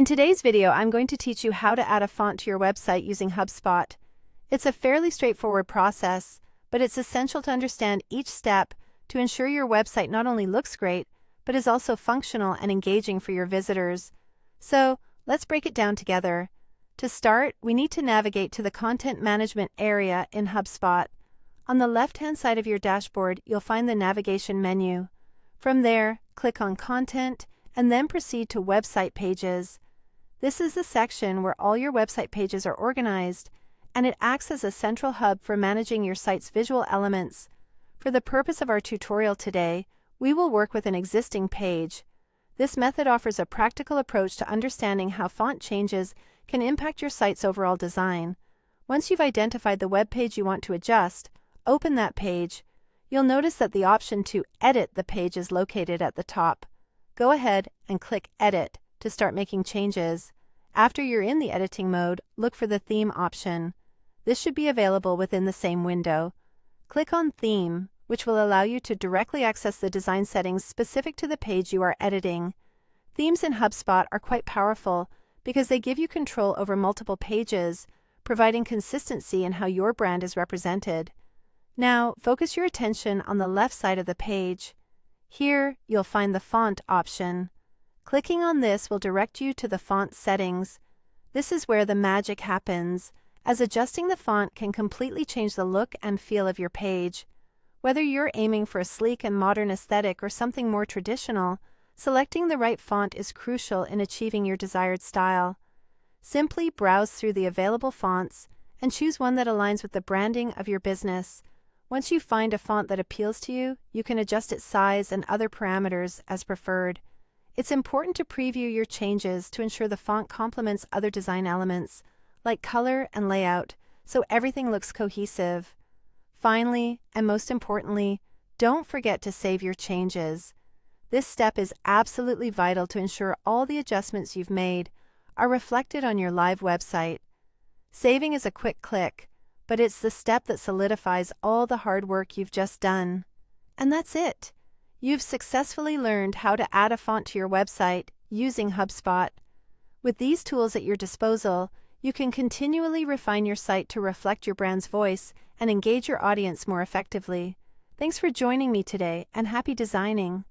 In today's video, I'm going to teach you how to add a font to your website using HubSpot. It's a fairly straightforward process, but it's essential to understand each step to ensure your website not only looks great, but is also functional and engaging for your visitors. So, let's break it down together. To start, we need to navigate to the Content Management area in HubSpot. On the left-hand side of your dashboard, you'll find the navigation menu. From there, click on Content, and then proceed to Website Pages. This is the section where all your website pages are organized, and it acts as a central hub for managing your site's visual elements. For the purpose of our tutorial today, we will work with an existing page. This method offers a practical approach to understanding how font changes can impact your site's overall design. Once you've identified the web page you want to adjust, open that page. You'll notice that the option to edit the page is located at the top. Go ahead and click Edit to start making changes. After you're in the editing mode, look for the Theme option. This should be available within the same window. Click on Theme, which will allow you to directly access the design settings specific to the page you are editing. Themes in HubSpot are quite powerful because they give you control over multiple pages, providing consistency in how your brand is represented. Now, focus your attention on the left side of the page. Here, you'll find the Font option. Clicking on this will direct you to the font settings. This is where the magic happens, as adjusting the font can completely change the look and feel of your page. Whether you're aiming for a sleek and modern aesthetic or something more traditional, selecting the right font is crucial in achieving your desired style. Simply browse through the available fonts and choose one that aligns with the branding of your business. Once you find a font that appeals to you, you can adjust its size and other parameters as preferred. It's important to preview your changes to ensure the font complements other design elements, like color and layout, so everything looks cohesive. Finally, and most importantly, don't forget to save your changes. This step is absolutely vital to ensure all the adjustments you've made are reflected on your live website. Saving is a quick click, but it's the step that solidifies all the hard work you've just done. And that's it. You've successfully learned how to add a font to your website using HubSpot. With these tools at your disposal, you can continually refine your site to reflect your brand's voice and engage your audience more effectively. Thanks for joining me today, and happy designing!